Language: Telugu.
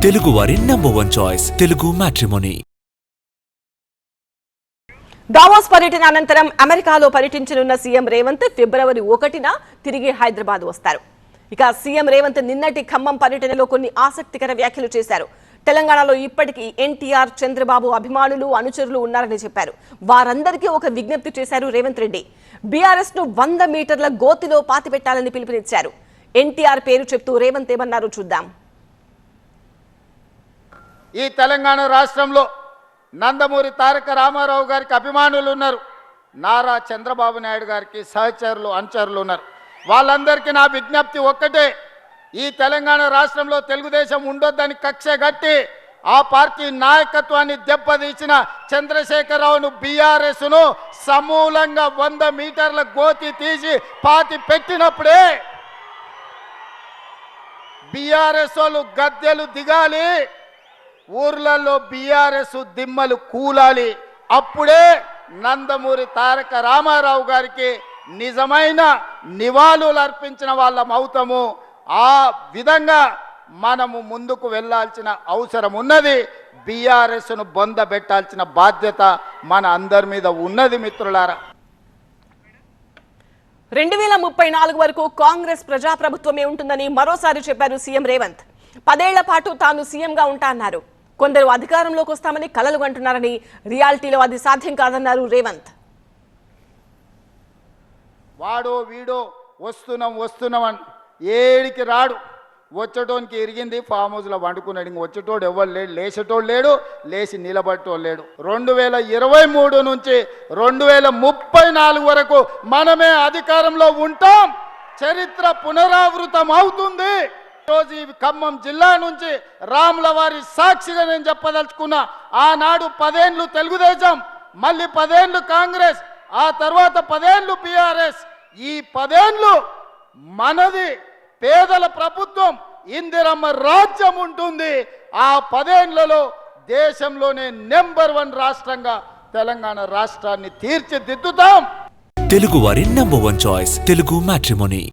తెలుగువారి #1 చాయిస్ తెలుగు మ్యాట్రిమోనీ. దావోస్ పర్యటన అనంతరం అమెరికాలో పర్యటించనున్న సీఎం రేవంత్ ఫిబ్రవరి 1న తిరిగి హైదరాబాద్ వస్తారు. ఇక సీఎం రేవంత్ నిన్నటి ఖమ్మం పర్యటనలో కొన్ని ఆసక్తికర వ్యాఖ్యలు చేశారు. తెలంగాణలో ఇప్పటికీ ఎన్టీఆర్, చంద్రబాబు అభిమానులు, అనుచరులు ఉన్నారని చెప్పారు. వారందరికీ ఒక విజ్ఞప్తి చేశారు రేవంత్ రెడ్డి. బీఆర్ఎస్ ను 100 మీటర్ల గోతిలో పాతిపెట్టాలని పిలుపునిచ్చారు. ఎన్టీఆర్ పేరు చెప్తూ రేవంత్ ఏమన్నారో చూద్దాం. ఈ తెలంగాణ రాష్ట్రంలో నందమూరి తారక రామారావు గారికి అభిమానులు ఉన్నారు. నారా చంద్రబాబు నాయుడు గారికి సహచరులు, అనుచరులు ఉన్నారు. వాళ్ళందరికీ నా విజ్ఞప్తి ఒక్కటే, ఈ తెలంగాణ రాష్ట్రంలో తెలుగుదేశం ఉండొద్దని కక్ష గట్టి ఆ పార్టీ నాయకత్వాన్ని దెబ్బతీసిన చంద్రశేఖరరావును, బీఆర్ఎస్ను సమూలంగా 100 మీటర్ల గోతి తీసి పాతి పెట్టినప్పుడే బీఆర్ఎస్ వాళ్ళు గద్దెలు దిగాలి, ఊర్లలో బీఆర్ఎస్ దిమ్మలు కూలాలి. అప్పుడే నందమూరి తారక రామారావు గారికి నిజమైన నివాళులు అర్పించిన వాళ్ళం అవుతాము. ఆ విధంగా మనము ముందుకు వెళ్ళాల్సిన అవసరం ఉన్నది. బీఆర్ఎస్ను బొందబెట్టాల్సిన బాధ్యత మన అందరి మీద ఉన్నది. మిత్రులారా, 2034 వరకు కాంగ్రెస్ ప్రజాప్రభుత్వమే ఉంటుందని మరోసారి చెప్పారు సీఎం రేవంత్. 10 ఏళ్ల పాటు తాను సీఎంగా ఉంటా అన్నారు. కొందరు అధికారంలోకి వస్తామని కలలు కంటున్నారని, రియాలిటీలో అది సాధ్యం కాదన్నారు రేవంత్. వాడో వీడో వస్తున్నామని ఏడికి రాడు. వచ్చేటోనికి ఇరిగింది, ఫామ్ హౌస్లో వండుకున్నాడు. ఇంక వచ్చేటోడు ఎవరు లేడు, లేచేటోడు లేడు, లేచి నిలబట్టోడు లేడు. 2023 నుంచి 2034 వరకు మనమే అధికారంలో ఉంటాం. చరిత్ర పునరావృతం అవుతుంది. రోజు ఈ ఖమ్మం జిల్లా నుంచి రాముల వారి సాక్షిగా నేను చెప్పదలుచుకున్నా, ఆనాడు 10 ఏళ్ళు తెలుగుదేశం, మళ్ళీ 10 ఏళ్ళు కాంగ్రెస్, ఆ తర్వాత 10 ఏళ్ళు బీఆర్ఎస్. ఈ 10 ఏళ్ళు మనది పేదల ప్రభుత్వం, ఇందిరమ్మ రాజ్యం ఉంటుంది. ఆ 10 ఏళ్లలో దేశంలోనే #1 రాష్ట్రంగా తెలంగాణ రాష్ట్రాన్ని తీర్చిదిద్దుతాం. తెలుగువారి #1 చాయిస్ తెలుగు మ్యాట్రిమోనీ.